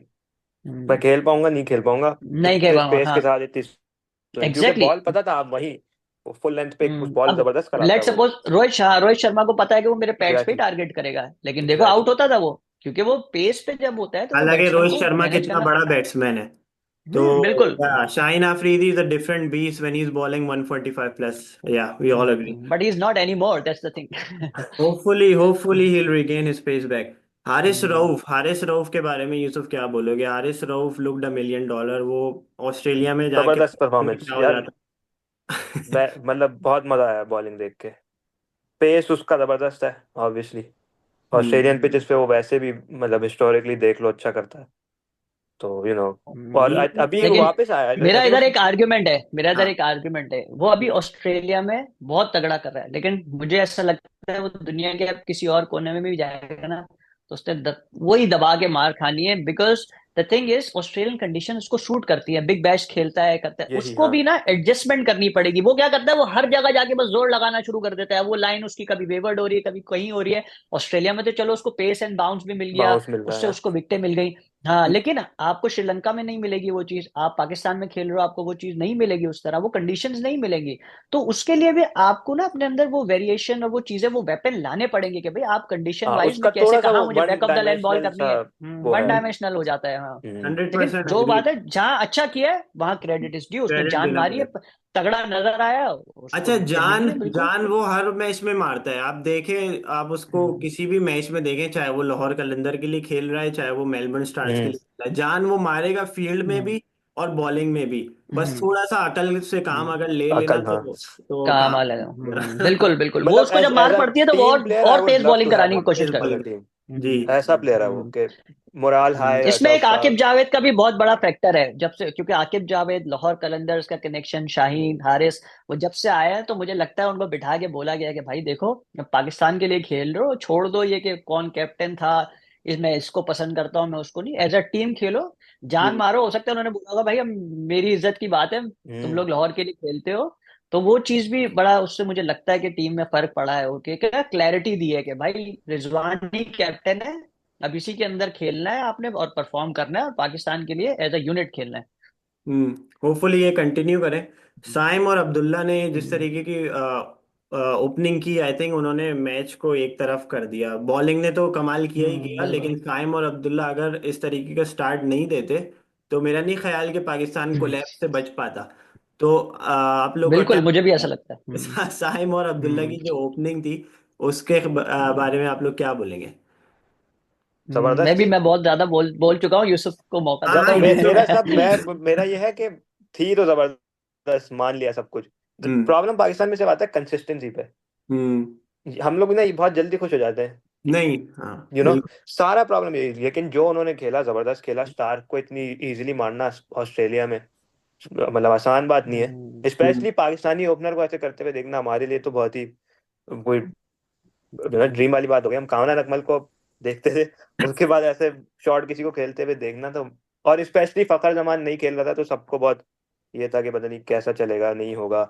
Speaker 3: मैं
Speaker 2: हम्म,
Speaker 3: खेल पाऊंगा नहीं खेल पाऊंगा
Speaker 2: नहीं कह
Speaker 3: इतने
Speaker 2: पाऊंगा,
Speaker 3: स्पेस
Speaker 2: हाँ।
Speaker 3: के साथ, इतनी स्विंग, क्योंकि
Speaker 2: एग्जैक्टली
Speaker 3: बॉल पता था आप वही फुल लेंथ पे उस बॉल
Speaker 2: अब
Speaker 3: जबरदस्त कराता
Speaker 2: लेट
Speaker 3: है वो।
Speaker 2: सपोज रोहित शर्मा को पता है कि वो मेरे पैड्स पे ही
Speaker 3: एग्जैक्टली।
Speaker 2: टारगेट करेगा, लेकिन देखो आउट
Speaker 3: एग्जैक्टली।
Speaker 2: होता था वो, क्योंकि वो पेस पे जब होता है तो वो
Speaker 1: हालांकि
Speaker 2: बैट्समैन
Speaker 1: रोहित
Speaker 2: को
Speaker 1: शर्मा
Speaker 2: मैनेज
Speaker 1: कितना
Speaker 2: करना
Speaker 1: बड़ा
Speaker 2: पड़ता है।
Speaker 1: बैट्समैन है। तो
Speaker 2: बिल्कुल।
Speaker 1: Yeah Shaheen Afridi is a different beast when he is bowling 145 plus. Yeah we all agree.
Speaker 2: But he is not any more, that's the thing.
Speaker 1: Hopefully he will regain his pace back. Haris Rauf के बारे में यूसुफ क्या बोलोगे? Haris Rauf looked a million dollar. वो ऑस्ट्रेलिया में जाके
Speaker 3: जबरदस्त परफॉर्मेंस
Speaker 1: क्या हो
Speaker 3: यार।
Speaker 1: जाता।
Speaker 3: मतलब बहुत मजा आया बॉलिंग देख के। पेस उसका जबरदस्त है ऑब्वियसली।
Speaker 1: हम्म।
Speaker 3: ऑस्ट्रेलियन पिचेस पे वो वैसे भी मतलब हिस्टोरिकली देख लो अच्छा करता है, तो और
Speaker 1: ये
Speaker 3: अभी वो
Speaker 2: लेकिन
Speaker 3: वापस आया
Speaker 2: मेरा
Speaker 3: ऐसे
Speaker 2: इधर
Speaker 3: कुछ।
Speaker 2: एक आर्ग्यूमेंट है, मेरा इधर
Speaker 1: हाँ।
Speaker 2: एक आर्ग्यूमेंट है, वो अभी ऑस्ट्रेलिया में बहुत तगड़ा कर रहा है, लेकिन मुझे ऐसा लगता है वो दुनिया के अब किसी और कोने में भी जाएगा ना, तो उसने वही दबा के मार खानी है, because the thing is Australian condition उसको सूट करती है, बिग बैश खेलता है, करता है,
Speaker 3: यही,
Speaker 2: उसको
Speaker 3: हाँ।
Speaker 2: भी ना एडजस्टमेंट करनी पड़ेगी। वो क्या करता है, वो हर जगह जाके बस जोर लगाना शुरू कर देता है, वो लाइन उसकी कभी वेवर्ड हो रही है, कभी कहीं हो रही है। ऑस्ट्रेलिया में तो चलो उसको पेस एंड बाउंस भी मिल गया,
Speaker 3: बाउंस मिल रहा
Speaker 2: उससे
Speaker 3: है।
Speaker 2: उसको विकेटें मिल गई। हाँ, लेकिन आपको श्रीलंका में नहीं मिलेगी वो चीज, आप पाकिस्तान में खेल रहे हो आपको वो चीज नहीं मिलेगी, उस तरह वो कंडीशंस नहीं मिलेंगी। तो उसके लिए भी आपको ना अपने अंदर वो वेरिएशन और वो चीजें, वो वेपन लाने पड़ेंगे कि भाई आप कंडीशन
Speaker 3: हाँ,
Speaker 2: वाइज
Speaker 3: उसका
Speaker 2: में कैसे,
Speaker 3: थोड़ा सा
Speaker 2: कहाँ
Speaker 3: वो
Speaker 2: मुझे
Speaker 3: one
Speaker 2: back of the line ball
Speaker 3: dimensional
Speaker 2: करनी
Speaker 3: सा
Speaker 2: है।
Speaker 3: वो
Speaker 2: वन
Speaker 3: है।
Speaker 2: डायमेंशनल हो जाता है, हाँ।
Speaker 1: हंड्रेड
Speaker 2: लेकिन
Speaker 1: परसेंट
Speaker 2: जो
Speaker 1: एग्री।
Speaker 2: बात है, जहाँ अच्छा किया है वहां क्रेडिट इज ड्यू, उसने
Speaker 1: क्रेडिट
Speaker 2: जान
Speaker 1: देना
Speaker 2: मारी है,
Speaker 1: पड़ेगा।
Speaker 2: तगड़ा नजर आया, उसको
Speaker 1: अच्छा,
Speaker 2: विकेट मिली
Speaker 1: जान
Speaker 2: है बिल्कुल।
Speaker 1: जान वो हर मैच में मारता है। आप देखें, आप उसको
Speaker 2: हम्म,
Speaker 1: किसी भी मैच में देखें, चाहे वो लाहौर कलंदर के लिए खेल रहा है, चाहे वो मेलबर्न स्टार्स के
Speaker 3: हम्म।
Speaker 1: लिए खेल रहा है, जान वो मारेगा फील्ड में
Speaker 2: हम्म,
Speaker 1: भी और बॉलिंग में भी। बस
Speaker 2: हम्म,
Speaker 1: थोड़ा सा अकल से काम
Speaker 2: हम्म।
Speaker 1: अगर ले लेना
Speaker 3: अकल, हाँ।
Speaker 1: तो
Speaker 2: काम
Speaker 1: काम
Speaker 2: अलग है।
Speaker 1: मेरा।
Speaker 2: बिल्कुल बिल्कुल, वो
Speaker 3: मतलब
Speaker 2: उसको
Speaker 3: एज
Speaker 2: जब
Speaker 3: एज
Speaker 2: मार
Speaker 3: अ
Speaker 2: पड़ती है तो वो
Speaker 3: टीम प्लेयर आई
Speaker 2: और
Speaker 3: वुड
Speaker 2: तेज
Speaker 3: लव
Speaker 2: बॉलिंग
Speaker 3: टू हैव
Speaker 2: कराने की
Speaker 3: हिम
Speaker 2: कोशिश
Speaker 1: तेज
Speaker 2: करता
Speaker 3: इन
Speaker 2: है।
Speaker 3: The
Speaker 1: bowling.
Speaker 3: टीम।
Speaker 1: जी।
Speaker 3: ऐसा प्लेयर है वो
Speaker 1: हम्म।
Speaker 3: कि मोराल हाई
Speaker 2: इसमें
Speaker 3: रहता है
Speaker 2: एक
Speaker 3: उसका।
Speaker 2: आकिब जावेद का भी बहुत बड़ा फैक्टर है, जब से, क्योंकि आकिब जावेद लाहौर कलंदर्स का कनेक्शन, शाहीन हारिस, वो जब से आया है तो मुझे लगता है उनको बिठा के बोला गया कि भाई देखो, पाकिस्तान के लिए खेल रहे हो, छोड़ दो ये कि कौन कैप्टन था, इसमें इसको पसंद करता हूँ मैं उसको नहीं, एज अ टीम खेलो, जान
Speaker 1: हम्म।
Speaker 2: मारो। हो सकता है उन्होंने बोला होगा भाई, हम, मेरी इज्जत की बात है, तुम
Speaker 3: हम्म।
Speaker 2: लोग लाहौर के लिए खेलते हो। तो वो चीज भी बड़ा, उससे मुझे लगता है कि टीम में फर्क पड़ा है, ओके, क्या क्लैरिटी दी है कि भाई रिजवान ही कैप्टन है, अब इसी के अंदर खेलना है आपने और परफॉर्म करना है, और पाकिस्तान के लिए एज अ यूनिट खेलना है।
Speaker 1: हम्म। होपफुली ये कंटिन्यू करें। साइम और अब्दुल्ला ने जिस
Speaker 2: हम्म,
Speaker 1: तरीके की ओपनिंग की, आई थिंक उन्होंने मैच को एक तरफ कर दिया। बॉलिंग ने तो कमाल किया ही किया,
Speaker 2: बिल्कुल।
Speaker 1: लेकिन साइम और अब्दुल्ला अगर इस तरीके का स्टार्ट नहीं देते तो मेरा नहीं ख्याल कि पाकिस्तान
Speaker 2: हम्म,
Speaker 1: कोलैप्स से बच पाता। तो आप लोग का क्या
Speaker 2: बिल्कुल मुझे भी
Speaker 1: लगता
Speaker 2: ऐसा लगता है।
Speaker 1: है? साइम और अब्दुल्ला
Speaker 2: हम्म,
Speaker 1: की जो ओपनिंग थी उसके बारे में आप लोग क्या बोलेंगे?
Speaker 3: जबरदस्त
Speaker 2: मैं भी,
Speaker 3: थी।
Speaker 2: मैं बहुत ज्यादा बोल बोल चुका हूँ, यूसुफ को मौका
Speaker 1: हाँ
Speaker 2: देता
Speaker 1: हाँ,
Speaker 2: हूँ
Speaker 1: ये
Speaker 3: मेरा
Speaker 1: सब।
Speaker 3: सब मैं मेरा ये है कि थी तो जबरदस्त, मान लिया सब कुछ।
Speaker 1: हम्म।
Speaker 3: प्रॉब्लम पाकिस्तान में से आता है कंसिस्टेंसी पे।
Speaker 1: हम्म।
Speaker 3: हम लोग ना ये बहुत जल्दी खुश हो जाते हैं,
Speaker 1: नहीं, हाँ,
Speaker 3: यू नो
Speaker 1: बिल्कुल।
Speaker 3: सारा प्रॉब्लम यही। लेकिन जो उन्होंने खेला, जबरदस्त खेला। स्टार्क को इतनी इजीली मारना ऑस्ट्रेलिया में मतलब आसान बात नहीं
Speaker 2: हम्म,
Speaker 3: है।
Speaker 1: हम्म।
Speaker 3: स्पेशली पाकिस्तानी ओपनर को ऐसे करते हुए देखना हमारे लिए तो बहुत ही कोई ड्रीम वाली बात हो गई। हम कामना नकमल को देखते थे, उसके बाद ऐसे शॉट किसी को खेलते हुए देखना तो। और स्पेशली फखर जमान नहीं खेल रहा था तो सबको बहुत ये था कि पता नहीं कैसा चलेगा, नहीं होगा।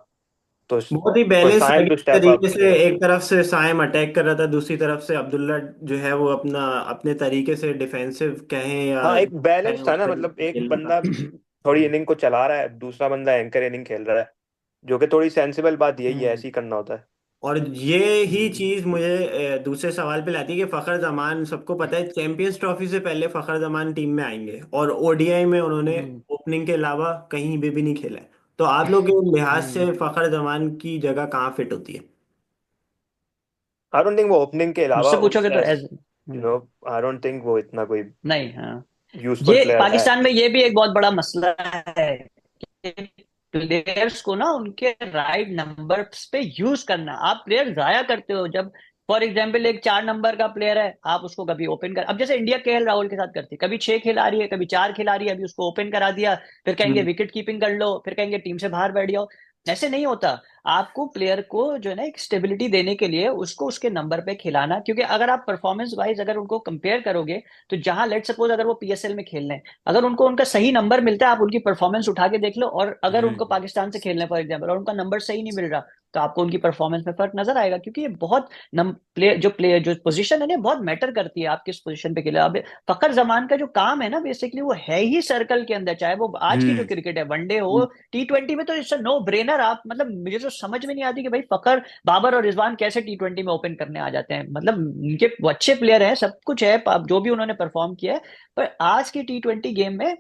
Speaker 3: तो
Speaker 1: बहुत ही
Speaker 3: फॉर
Speaker 1: बैलेंस
Speaker 3: साइम टू स्टेप
Speaker 1: तरीके
Speaker 3: अप,
Speaker 1: से एक तरफ से साइम अटैक कर रहा था, दूसरी तरफ से अब्दुल्ला जो है वो अपना अपने तरीके से डिफेंसिव कहें या
Speaker 3: हाँ, एक
Speaker 1: कहें
Speaker 3: बैलेंस था
Speaker 1: उस
Speaker 3: ना,
Speaker 1: तरीके
Speaker 3: मतलब
Speaker 1: से
Speaker 3: एक
Speaker 1: खेल रहा
Speaker 3: बंदा
Speaker 1: था।
Speaker 3: थोड़ी इनिंग को चला रहा है, दूसरा बंदा एंकर इनिंग खेल रहा है, जो कि थोड़ी सेंसिबल बात यही है,
Speaker 2: हम्म,
Speaker 3: ऐसे ही करना होता है।
Speaker 1: और ये ही
Speaker 2: हम्म,
Speaker 1: चीज मुझे दूसरे सवाल पे लाती है कि फखर जमान, सबको पता है चैंपियंस ट्रॉफी से पहले फखर जमान टीम में आएंगे, और ओडीआई में उन्होंने
Speaker 2: हम्म,
Speaker 1: ओपनिंग के अलावा कहीं भी नहीं खेला है। तो आप लोग के लिहाज
Speaker 2: हम्म,
Speaker 1: से फखर जमान की जगह कहाँ फिट होती है?
Speaker 3: आई डोंट थिंक वो ओपनिंग के अलावा
Speaker 2: मुझसे पूछोगे तो
Speaker 3: as
Speaker 2: as,
Speaker 3: you know I don't think वो इतना कोई
Speaker 2: नहीं, हाँ,
Speaker 3: यूजफुल
Speaker 2: ये
Speaker 3: प्लेयर है।
Speaker 2: पाकिस्तान में ये भी एक बहुत बड़ा मसला है प्लेयर्स को ना उनके राइट नंबर्स पे यूज करना। आप प्लेयर जाया करते हो जब, फॉर एग्जाम्पल एक 4 नंबर का प्लेयर है, आप उसको कभी ओपन कर, अब जैसे इंडिया केएल राहुल के साथ करती है, कभी 6 खिला रही है, कभी 4 खिला रही है, अभी उसको ओपन करा दिया, फिर कहेंगे
Speaker 1: हम्म।
Speaker 2: विकेट कीपिंग कर लो, फिर कहेंगे टीम से बाहर बैठ जाओ। ऐसे नहीं होता। आपको प्लेयर को जो है ना एक स्टेबिलिटी देने के लिए उसको उसके नंबर पे खिलाना, क्योंकि अगर आप परफॉर्मेंस वाइज अगर उनको कंपेयर करोगे, तो जहां लेट सपोज अगर वो पीएसएल में खेल रहे हैं, अगर उनको उनका सही नंबर मिलता है, आप उनकी परफॉर्मेंस उठा के देख लो, और अगर उनको
Speaker 3: हम्म
Speaker 2: पाकिस्तान से खेलने फॉर एग्जाम्पल और उनका नंबर सही नहीं मिल रहा, तो आपको उनकी परफॉर्मेंस में फर्क नजर आएगा, क्योंकि ये बहुत प्लेयर जो पोजीशन है ना बहुत मैटर करती है, आप किस पोजीशन पे खेले। अब फखर जमान का जो काम है ना बेसिकली वो है ही सर्कल के अंदर, चाहे वो आज की जो
Speaker 3: हम्म
Speaker 2: क्रिकेट है वनडे हो टी20 में, तो इट्स नो ब्रेनर। आप मतलब मुझे तो समझ में नहीं आती कि भाई फखर, बाबर और रिजवान कैसे टी20 में ओपन करने आ जाते हैं। मतलब उनके वो अच्छे प्लेयर हैं, सब कुछ है, जो भी उन्होंने परफॉर्म किया है, पर आज की टी20 गेम में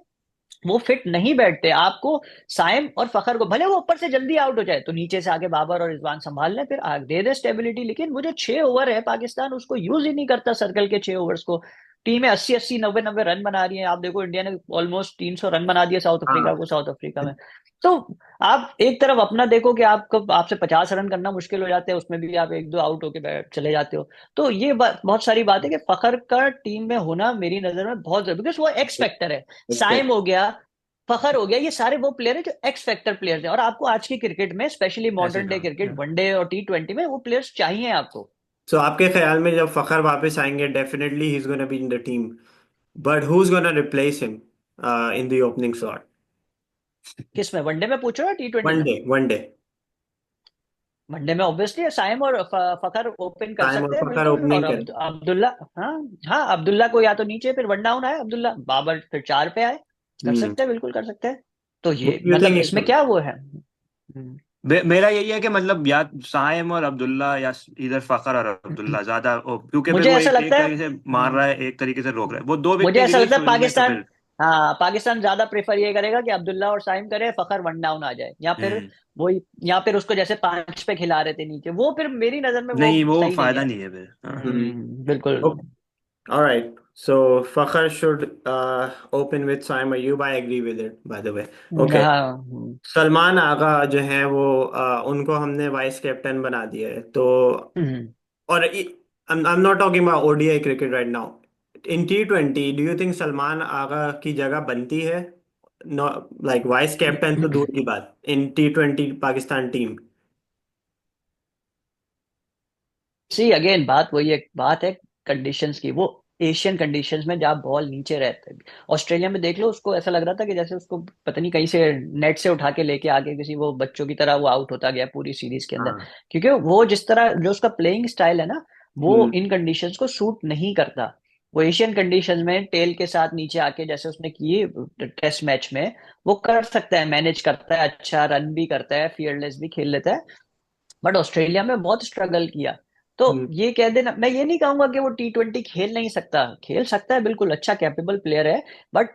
Speaker 2: वो फिट नहीं बैठते। आपको साइम और फखर को भले वो ऊपर से जल्दी आउट हो जाए, तो नीचे से आगे बाबर और रिजवान संभाल लें, फिर आगे दे दे स्टेबिलिटी, लेकिन वो जो 6 ओवर है पाकिस्तान उसको यूज ही नहीं करता, सर्कल के 6 ओवर्स को। टीमें 80-80 90-90 रन बना रही हैं। आप देखो इंडिया ने ऑलमोस्ट 300 रन बना दिए साउथ अफ्रीका
Speaker 1: हाँ।
Speaker 2: को, साउथ अफ्रीका में। तो आप एक तरफ अपना देखो कि आपको आपसे 50 रन करना मुश्किल हो जाते हैं, उसमें भी आप एक दो आउट होके बैठ चले जाते हो। तो ये बहुत सारी बात है कि फखर का टीम में होना मेरी नजर में बहुत जरूरी, बिकॉज वो एक्स फैक्टर है। साइम हो गया, फखर हो गया, ये सारे वो प्लेयर हैं जो एक्स फैक्टर प्लेयर्स हैं, और आपको आज की क्रिकेट में स्पेशली
Speaker 3: ऐसे
Speaker 2: मॉडर्न डे क्रिकेट
Speaker 3: कहा।
Speaker 2: वनडे और टी20 में वो प्लेयर्स चाहिए आपको।
Speaker 1: सो आपके ख्याल में जब फखर वापस आएंगे definitely he is gonna be in the team, but who is gonna replace him in the opening slot?
Speaker 2: किस में, वनडे में पूछ रहे हो टी20 में?
Speaker 1: वनडे।
Speaker 2: वनडे में ऑब्वियसली साइम और फखर ओपन कर
Speaker 1: टाइम और
Speaker 2: सकते हैं
Speaker 1: फखर
Speaker 2: बिल्कुल, और
Speaker 1: ओपनिंग कर।
Speaker 2: अब्दुल्ला। हाँ, हाँ अब्दुल्ला को या तो नीचे फिर वन डाउन आए अब्दुल्ला, बाबर फिर 4 पे आए, कर
Speaker 1: हम्म।
Speaker 2: सकते हैं, बिल्कुल कर सकते हैं। तो
Speaker 1: व्हाट
Speaker 2: ये
Speaker 1: डू यू
Speaker 2: मतलब इसमें
Speaker 1: थिंक?
Speaker 2: क्या वो है।
Speaker 3: मेरा यही है कि मतलब या साइम और अब्दुल्ला या इधर फखर और अब्दुल्ला ज्यादा क्योंकि फिर
Speaker 2: मुझे
Speaker 3: वो
Speaker 2: ऐसा
Speaker 3: एक
Speaker 2: लगता है,
Speaker 3: तरीके से मार रहा है, एक तरीके से रोक रहा है, वो दो
Speaker 2: मुझे
Speaker 3: विकेटें
Speaker 2: ऐसा
Speaker 3: गिरी
Speaker 2: लगता है
Speaker 3: शुरू में तो
Speaker 2: पाकिस्तान,
Speaker 3: फिर।
Speaker 2: हाँ पाकिस्तान ज्यादा प्रेफर ये करेगा कि अब्दुल्ला और साइम करे, फखर वन डाउन आ जाए, या फिर
Speaker 3: हम्म
Speaker 2: वो, या फिर उसको जैसे 5 पे खिला रहे थे नीचे, वो फिर मेरी नजर में वो
Speaker 3: नहीं, वो
Speaker 2: सही नहीं
Speaker 3: फायदा
Speaker 2: है।
Speaker 3: नहीं है फिर। हाँ।
Speaker 1: हम्म।
Speaker 2: बिल्कुल।
Speaker 1: Alright, so Fakhar should open with Saim Ayyub. I agree with it, by the way. Okay.
Speaker 2: हाँ।
Speaker 1: सलमान आगा जो है वो उनको हमने वाइस कैप्टन बना दिया है तो,
Speaker 2: हम्म।
Speaker 1: और I'm not talking about ODI cricket right now. In T20, do you think Salman आगा की जगह बनती है? No, like वाइस कैप्टन तो दूर की बात, इन T20 Pakistan team.
Speaker 2: See again बात वही एक बात है, कंडीशंस की, वो एशियन कंडीशंस में जहाँ बॉल नीचे रहता है। ऑस्ट्रेलिया में देख लो, उसको ऐसा लग रहा था कि जैसे उसको पता नहीं कहीं से नेट से उठा के लेके आके किसी वो बच्चों की तरह वो आउट होता गया पूरी सीरीज के अंदर,
Speaker 1: हाँ।
Speaker 2: क्योंकि वो जिस तरह जो उसका प्लेइंग स्टाइल है ना, वो
Speaker 1: हम्म।
Speaker 2: इन कंडीशंस को सूट नहीं करता। वो एशियन कंडीशंस में टेल के साथ नीचे आके जैसे उसने की टेस्ट मैच में, वो कर सकता है, मैनेज करता है, अच्छा रन भी करता है, फियरलेस भी खेल लेता है, बट ऑस्ट्रेलिया में बहुत स्ट्रगल किया। तो
Speaker 1: हम्म।
Speaker 2: ये कह देना, मैं ये नहीं कहूंगा कि वो टी20 खेल नहीं सकता, खेल सकता है, बिल्कुल अच्छा कैपेबल प्लेयर है, बट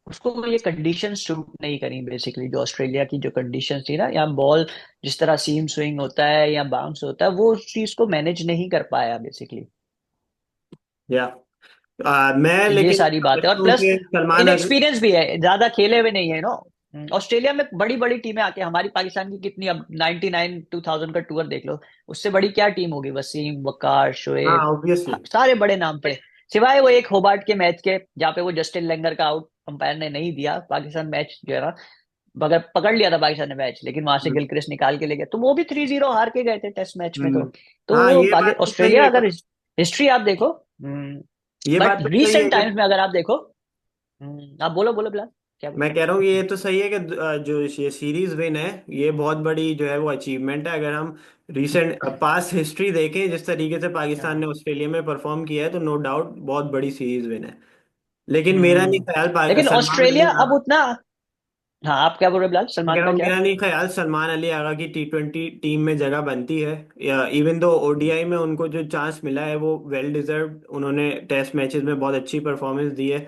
Speaker 2: उसको ये कंडीशन सूट नहीं करी बेसिकली, जो ऑस्ट्रेलिया की जो कंडीशन थी ना, यहाँ बॉल जिस तरह सीम स्विंग होता है या बाउंस होता है, वो उस चीज को मैनेज नहीं कर पाया बेसिकली।
Speaker 1: या मैं
Speaker 2: ये
Speaker 1: लेकिन
Speaker 2: सारी बात है, और
Speaker 1: समझता हूँ
Speaker 2: प्लस
Speaker 1: कि सलमान अगर।
Speaker 2: इनएक्सपीरियंस भी है, ज्यादा खेले हुए नहीं है नो। ऑस्ट्रेलिया में बड़ी बड़ी टीमें आके, हमारी पाकिस्तान की कितनी, अब 99 2000 का टूर देख लो, उससे बड़ी क्या टीम होगी, वसीम, वकार,
Speaker 1: हाँ,
Speaker 2: शोएब,
Speaker 1: ऑब्वियसली।
Speaker 2: सारे बड़े नाम थे। सिवाय वो एक होबार्ट के मैच के जहाँ पे वो जस्टिन लेंगर का आउट अंपायर ने नहीं दिया, पाकिस्तान मैच जो है ना, मगर पकड़ लिया था पाकिस्तान ने मैच, लेकिन वहां से गिलक्रिस्ट निकाल के ले गया, तो वो भी 3-0 हार के गए थे टेस्ट मैच में।
Speaker 1: हम्म।
Speaker 2: तो
Speaker 1: हाँ,
Speaker 2: वो
Speaker 1: ये बात तो सही
Speaker 2: ऑस्ट्रेलिया
Speaker 1: है।
Speaker 2: अगर हिस्ट्री आप देखो,
Speaker 1: ये
Speaker 2: बट
Speaker 1: बात तो सही है
Speaker 2: रीसेंट
Speaker 1: कि
Speaker 2: टाइम्स में अगर आप देखो, आप बोलो बोलो बिलाल, क्या बोल
Speaker 1: मैं
Speaker 2: रहे
Speaker 1: कह रहा हूँ कि ये तो सही है कि जो ये सीरीज विन है, ये बहुत बड़ी जो है वो अचीवमेंट है। अगर हम रीसेंट पास्ट हिस्ट्री देखें जिस तरीके से पाकिस्तान ने
Speaker 2: हो?
Speaker 1: ऑस्ट्रेलिया में परफॉर्म किया है, तो नो डाउट बहुत बड़ी सीरीज विन है। लेकिन मेरा नहीं
Speaker 2: हम्म।
Speaker 1: ख्याल
Speaker 2: लेकिन
Speaker 1: सलमान अली
Speaker 2: ऑस्ट्रेलिया अब
Speaker 1: आगा।
Speaker 2: उतना, हाँ आप क्या बोल रहे हो बिलाल,
Speaker 1: मैं कह
Speaker 2: सलमान
Speaker 1: रहा
Speaker 2: का
Speaker 1: हूँ
Speaker 2: क्या?
Speaker 1: मेरा नहीं ख्याल सलमान अली आगा की T20 टीम में जगह बनती है, या इवन दो ओडीआई में उनको जो चांस मिला है वो वेल डिजर्व्ड। उन्होंने टेस्ट मैचेस में बहुत अच्छी परफॉर्मेंस दी है।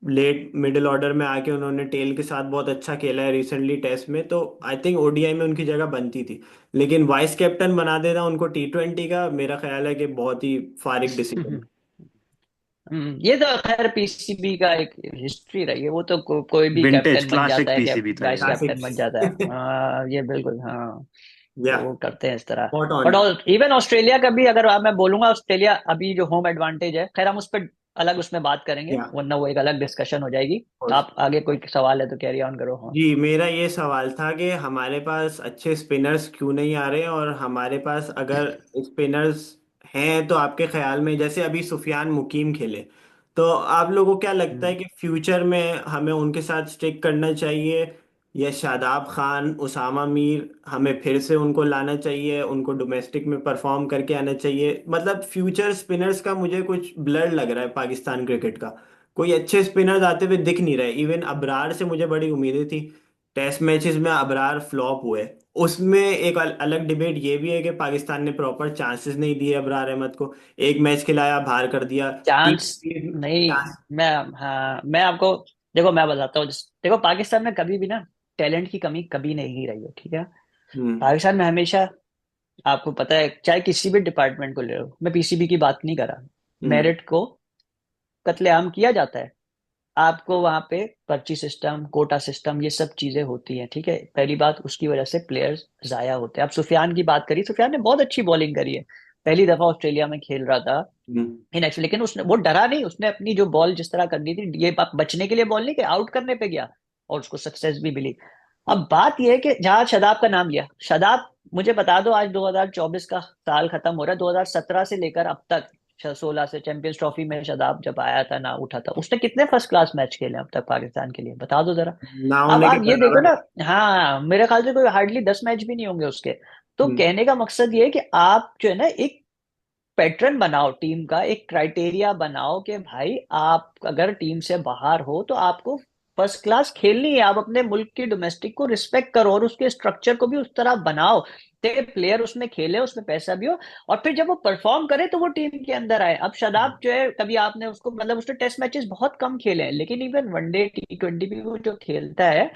Speaker 1: लेट मिडिल ऑर्डर में आके उन्होंने टेल के साथ बहुत अच्छा खेला है रिसेंटली टेस्ट में, तो आई थिंक ओडीआई में उनकी जगह बनती थी। लेकिन वाइस कैप्टन बना देना उनको T20 का, मेरा ख्याल है कि बहुत ही फारिग डिसीजन।
Speaker 2: ये तो खैर पीसीबी का एक हिस्ट्री रही है, वो तो कोई भी
Speaker 3: विंटेज
Speaker 2: कैप्टन बन
Speaker 3: क्लासिक
Speaker 2: जाता है,
Speaker 3: पीसीबी था
Speaker 2: वाइस
Speaker 3: ये।
Speaker 2: कैप्टन बन जाता है।
Speaker 1: क्लासिक।
Speaker 2: ये बिल्कुल, हाँ।
Speaker 1: या
Speaker 2: वो करते हैं इस तरह।
Speaker 1: Spot
Speaker 2: but
Speaker 1: on.
Speaker 2: All even Australia का भी, अगर मैं बोलूंगा ऑस्ट्रेलिया अभी जो होम एडवांटेज है, खैर हम उस पर अलग उसमें बात करेंगे,
Speaker 1: या
Speaker 2: वरना वो एक अलग डिस्कशन हो जाएगी। आप आगे कोई सवाल है तो कैरी ऑन करो, हाँ।
Speaker 1: जी, मेरा ये सवाल था कि हमारे पास अच्छे स्पिनर्स क्यों नहीं आ रहे, और हमारे पास अगर स्पिनर्स हैं तो आपके ख्याल में जैसे अभी सुफियान मुकीम खेले, तो आप लोगों को क्या लगता है
Speaker 2: हम्म।
Speaker 1: कि फ्यूचर में हमें उनके साथ स्टिक करना चाहिए, या शादाब खान, उसामा मीर, हमें फिर से उनको लाना चाहिए, उनको डोमेस्टिक में परफॉर्म करके आना चाहिए? मतलब फ्यूचर स्पिनर्स का मुझे कुछ ब्लर लग रहा है पाकिस्तान क्रिकेट का। कोई अच्छे स्पिनर्स आते हुए दिख नहीं रहे। इवन अबरार से मुझे बड़ी उम्मीदें थी, टेस्ट मैचेस में अबरार फ्लॉप हुए। उसमें एक अलग डिबेट ये भी है कि पाकिस्तान ने प्रॉपर चांसेस नहीं दिए अबरार अहमद को। एक मैच खिलाया, बाहर कर दिया।
Speaker 2: चांस
Speaker 1: टी
Speaker 2: नहीं। मैं हाँ, मैं आपको, देखो मैं बताता हूँ। देखो पाकिस्तान में कभी भी ना टैलेंट की कमी कभी नहीं रही है, ठीक है।
Speaker 1: हम्म।
Speaker 2: पाकिस्तान में हमेशा, आपको पता है, चाहे किसी भी डिपार्टमेंट को ले लो, मैं पीसीबी की बात नहीं कर रहा,
Speaker 1: हम्म।
Speaker 2: मेरिट को कत्लेआम किया जाता है। आपको वहां पे पर्ची सिस्टम, कोटा सिस्टम, ये सब चीजें होती हैं, ठीक है। पहली बात, उसकी वजह से प्लेयर्स जाया होते हैं। अब सुफियान की बात करी, सुफियान ने बहुत अच्छी बॉलिंग करी है, पहली दफा ऑस्ट्रेलिया में खेल रहा था
Speaker 1: हम्म।
Speaker 2: इन एक्चुअली, लेकिन उसने वो डरा नहीं, उसने अपनी जो बॉल जिस तरह करनी थी, ये बचने के लिए बॉल नहीं कि आउट करने पे गया, और उसको सक्सेस भी मिली। अब बात यह है कि जहां शदाब का नाम लिया, शदाब, मुझे बता दो, आज 2024 का साल खत्म हो रहा है, 2017 से लेकर अब तक, 16 से चैंपियंस ट्रॉफी में शदाब जब आया था ना, उठा था, उसने कितने फर्स्ट क्लास मैच खेले अब तक पाकिस्तान के लिए, बता दो जरा।
Speaker 1: ना
Speaker 2: अब
Speaker 1: होने के
Speaker 2: आप ये देखो
Speaker 1: बराबर
Speaker 2: ना,
Speaker 1: है।
Speaker 2: हाँ, मेरे ख्याल से कोई हार्डली 10 मैच भी नहीं होंगे उसके। तो
Speaker 1: हम्म।
Speaker 2: कहने का मकसद ये है कि आप जो है ना, एक पैटर्न बनाओ टीम का, एक क्राइटेरिया बनाओ कि भाई आप अगर टीम से बाहर हो तो आपको फर्स्ट क्लास खेलनी है। आप अपने मुल्क की डोमेस्टिक को रिस्पेक्ट करो, और उसके स्ट्रक्चर को भी उस तरह बनाओ कि प्लेयर उसमें खेले, उसमें पैसा भी हो, और फिर जब वो परफॉर्म करे तो वो टीम के अंदर आए। अब शादाब जो है, कभी आपने उसको, मतलब उसने टेस्ट मैचेस बहुत कम खेले हैं, लेकिन इवन वनडे T20 भी वो जो खेलता है,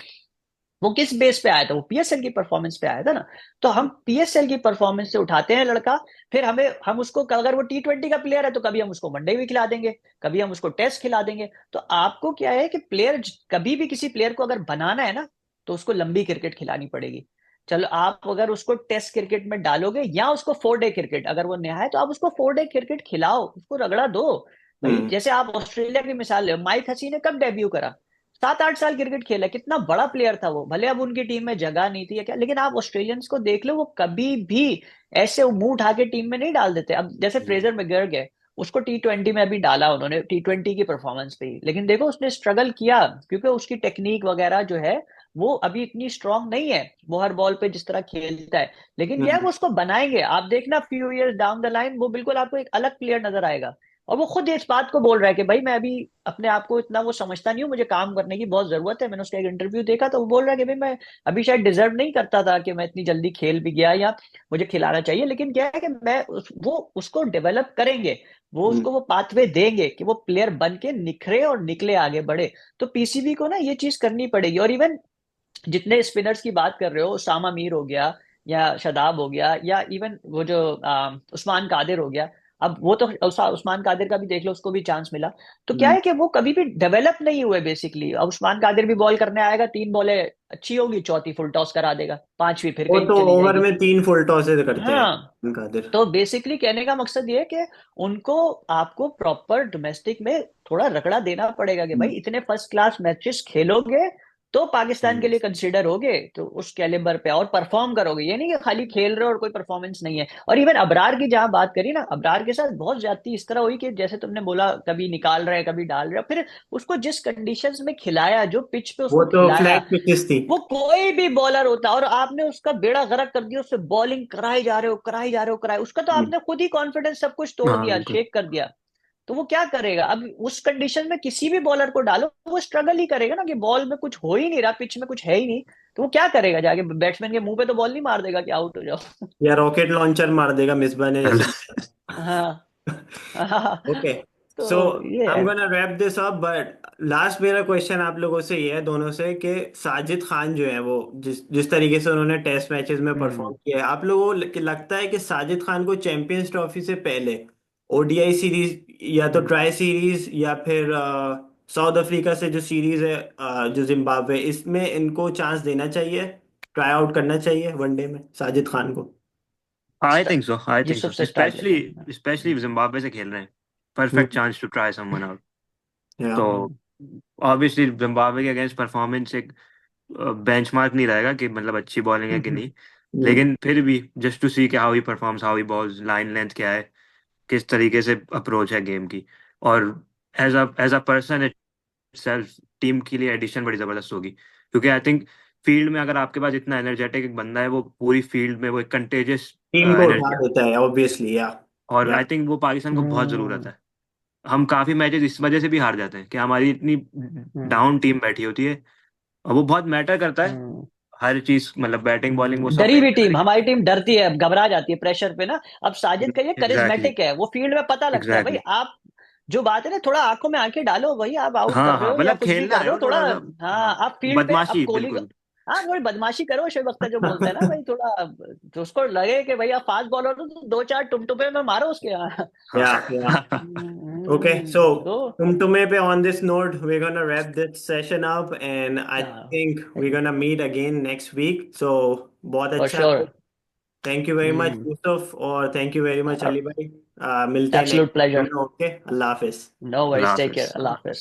Speaker 2: वो किस बेस पे आया था, वो पीएसएल की परफॉर्मेंस पे आया था ना। तो हम पीएसएल की परफॉर्मेंस से उठाते हैं लड़का, फिर हम उसको, अगर वो T20 का प्लेयर है तो कभी हम उसको वनडे भी खिला देंगे, कभी हम उसको टेस्ट खिला देंगे। तो आपको क्या है कि प्लेयर, कभी भी किसी प्लेयर को अगर बनाना है ना, तो उसको लंबी क्रिकेट खिलानी पड़ेगी। चलो आप अगर उसको टेस्ट क्रिकेट में डालोगे, या उसको 4 डे क्रिकेट, अगर वो नया है तो आप उसको 4 डे क्रिकेट खिलाओ, उसको रगड़ा दो। भाई
Speaker 1: हम्म।
Speaker 2: जैसे आप ऑस्ट्रेलिया की मिसाल ले, माइक हसी ने कब डेब्यू करा, 7-8 साल क्रिकेट खेला, कितना बड़ा प्लेयर था वो, भले अब उनकी टीम में जगह नहीं थी या क्या, लेकिन आप ऑस्ट्रेलियंस को देख लो, वो कभी भी ऐसे मुंह उठा के टीम में नहीं डाल देते। अब जैसे फ्रेजर मैकग्रेग है, उसको T20 में अभी डाला उन्होंने, T20 की परफॉर्मेंस पे ही, लेकिन देखो उसने स्ट्रगल किया, क्योंकि उसकी टेक्निक वगैरह जो है वो अभी इतनी स्ट्रांग नहीं है, वो हर बॉल पे जिस तरह खेलता है। लेकिन क्या है,
Speaker 1: हम्म।
Speaker 2: वो उसको बनाएंगे, आप देखना few years down the line वो बिल्कुल आपको एक अलग प्लेयर नजर आएगा। और वो खुद इस बात को बोल रहा है कि भाई मैं अभी अपने आप को इतना वो समझता नहीं हूँ, मुझे काम करने की बहुत जरूरत है। मैंने उसका एक इंटरव्यू देखा, तो वो बोल रहा है कि भाई मैं अभी शायद डिजर्व नहीं करता था कि मैं इतनी जल्दी खेल भी गया, या मुझे खिलाना चाहिए, लेकिन क्या है कि वो उसको डेवलप करेंगे, वो
Speaker 1: हम्म।
Speaker 2: उसको वो पाथवे देंगे कि वो प्लेयर बन के निखरे और निकले आगे बढ़े। तो पीसीबी को ना ये चीज करनी पड़ेगी। और इवन जितने स्पिनर्स की बात कर रहे हो, उसामा मीर हो गया, या शादाब हो गया, या इवन वो जो उस्मान कादिर हो गया, अब वो तो उस्मान कादिर का भी देख लो, उसको भी चांस मिला। तो क्या
Speaker 1: हम्म।
Speaker 2: है कि वो कभी भी डेवलप नहीं हुए बेसिकली। अब उस्मान कादिर भी बॉल करने आएगा, 3 बॉलें अच्छी होगी, चौथी फुल टॉस करा देगा, पांचवी फिर
Speaker 1: वो
Speaker 2: कहीं
Speaker 1: तो
Speaker 2: चली
Speaker 1: ओवर
Speaker 2: जाएगी।
Speaker 1: में 3 फुल टॉसेज करते हैं
Speaker 2: हाँ।
Speaker 1: कादिर।
Speaker 2: तो बेसिकली कहने का मकसद ये है कि उनको, आपको प्रॉपर डोमेस्टिक में थोड़ा रगड़ा देना पड़ेगा कि भाई
Speaker 1: हम्म।
Speaker 2: इतने फर्स्ट क्लास मैचेस खेलोगे तो पाकिस्तान के
Speaker 1: हम्म।
Speaker 2: लिए कंसिडर होगे, तो उस कैलिबर पे और परफॉर्म करोगे। ये नहीं कि खाली खेल रहे हो और कोई परफॉर्मेंस नहीं है। और इवन अबरार की जहां बात करी ना, अबरार के साथ बहुत ज्यादती इस तरह हुई कि जैसे तुमने बोला, कभी निकाल रहे हैं, कभी डाल रहे हैं, फिर उसको जिस कंडीशंस में खिलाया, जो पिच पे
Speaker 1: वो
Speaker 2: उसको
Speaker 1: तो
Speaker 2: खिलाया,
Speaker 1: फ्लैट पिचेस थी।
Speaker 2: वो कोई भी बॉलर होता, और आपने उसका बेड़ा गर्क कर दिया, उससे बॉलिंग कराई जा रहे हो, कराई जा रहे हो, कराई, उसका तो
Speaker 1: हम्म।
Speaker 2: आपने खुद ही कॉन्फिडेंस सब कुछ तोड़
Speaker 1: हाँ
Speaker 2: दिया,
Speaker 1: बिल्कुल।
Speaker 2: शेक कर दिया। तो वो क्या करेगा अब उस कंडीशन में, किसी भी बॉलर को डालो वो स्ट्रगल ही करेगा ना, कि बॉल में कुछ हो ही नहीं रहा, पिच में कुछ है ही नहीं। तो वो क्या करेगा, जाके बैट्समैन के मुंह पे तो बॉल नहीं मार देगा कि आउट हो जाओ।
Speaker 1: या रॉकेट लॉन्चर मार देगा मिसबा ने जैसे।
Speaker 2: हाँ। हाँ।
Speaker 1: ओके। सो
Speaker 2: तो ये
Speaker 1: आई एम
Speaker 2: है।
Speaker 1: Gonna wrap this up, but last मेरा क्वेश्चन आप लोगों से ये है, दोनों से, कि साजिद खान जो है, वो जिस जिस तरीके से उन्होंने टेस्ट मैचेस में परफॉर्म
Speaker 2: हम्म।
Speaker 1: किया है, आप लोगों को लगता है कि साजिद खान को चैंपियंस ट्रॉफी से पहले ओडीआई सीरीज या तो
Speaker 2: हम्म।
Speaker 1: ट्राई सीरीज या फिर साउथ अफ्रीका से जो सीरीज है, जो जिम्बाब्वे, इसमें इनको चांस देना चाहिए, ट्राई आउट करना चाहिए वनडे में साजिद खान को।
Speaker 3: आई थिंक सो
Speaker 2: यूसुफ से स्टार्ट
Speaker 3: स्पेशली
Speaker 2: लेते हैं।
Speaker 3: स्पेशली जिम्बाब्वे से खेल रहे हैं,
Speaker 1: हम्म।
Speaker 3: Perfect chance to try someone out.
Speaker 1: या
Speaker 3: तो
Speaker 2: हम्म।
Speaker 3: ऑब्वियसली जिम्बाब्वे के अगेंस्ट परफॉर्मेंस एक बेंचमार्क नहीं रहेगा कि मतलब अच्छी बॉलिंग है कि
Speaker 1: हम्म।
Speaker 3: नहीं,
Speaker 1: हम्म।
Speaker 3: लेकिन फिर भी जस्ट टू सी कि how he performs, how he balls, line length क्या है, किस तरीके से अप्रोच है गेम की। और as a person self team के लिए एडिशन बड़ी जबरदस्त होगी, क्योंकि आई थिंक फील्ड में अगर आपके पास इतना एनर्जेटिक एक बंदा है, वो पूरी फील्ड में वो एक कंटेजियस
Speaker 1: टीम को
Speaker 3: एनर्जी
Speaker 1: उठा
Speaker 3: है।
Speaker 1: देता है ऑब्वियसली। या
Speaker 3: और
Speaker 1: या
Speaker 3: आई थिंक वो पाकिस्तान को बहुत जरूरत
Speaker 2: हम्म।
Speaker 3: है। हम काफी मैचेस इस वजह से भी हार जाते हैं कि हमारी इतनी
Speaker 2: हम्म।
Speaker 3: डाउन टीम बैठी होती है, और वो बहुत मैटर करता है।
Speaker 2: हम्म।
Speaker 3: हर चीज मतलब बैटिंग बॉलिंग वो सब
Speaker 2: डरी हुई
Speaker 3: मैटर
Speaker 2: टीम,
Speaker 3: करेगी।
Speaker 2: हमारी टीम डरती है, घबरा जाती है प्रेशर पे ना। अब साजिद का ये
Speaker 3: एग्जैक्टली,
Speaker 2: करिश्मेटिक है, वो फील्ड में पता लगता है भाई।
Speaker 3: एग्जैक्टली।
Speaker 2: आप जो बात है ना, थोड़ा आंखों में आंखें डालो भाई, आप आउट कर
Speaker 3: हाँ
Speaker 2: रहे
Speaker 3: हाँ,
Speaker 2: हो या
Speaker 3: मतलब
Speaker 2: कुछ भी
Speaker 3: खेलना
Speaker 2: कर
Speaker 3: है
Speaker 2: रहे हो
Speaker 3: वो
Speaker 2: थोड़ा।
Speaker 3: थोड़ा सा।
Speaker 2: हाँ,
Speaker 3: हाँ,
Speaker 2: आप फील्ड पे, अब
Speaker 3: बदमाशी
Speaker 2: कोहली
Speaker 3: बिल्कुल।
Speaker 2: हाँ थोड़ी बदमाशी करो, शोएब अख्तर जो बोलते हैं ना भाई, थोड़ा तो उसको लगे कि भाई आप फास्ट बॉलर हो तो दो चार टुमटुमे में मारो उसके यहाँ।
Speaker 1: या Okay, so
Speaker 2: तो
Speaker 1: Tumtume pe on this note, we're gonna wrap this session up, and I think we're gonna meet again next week. So बहुत
Speaker 2: फॉर
Speaker 1: अच्छा है।
Speaker 2: Sure.
Speaker 1: Thank you very much Yusuf, और thank you very much Ali भाई। मिलते हैं
Speaker 2: एब्सोल्यूट
Speaker 1: नेक्स्ट
Speaker 2: प्लेजर।
Speaker 1: में। ओके, अल्लाह हाफिज।
Speaker 2: नो
Speaker 3: अल्लाह
Speaker 2: वरीज, टेक
Speaker 3: हाफिज।
Speaker 2: केयर, अल्लाह हाफिज।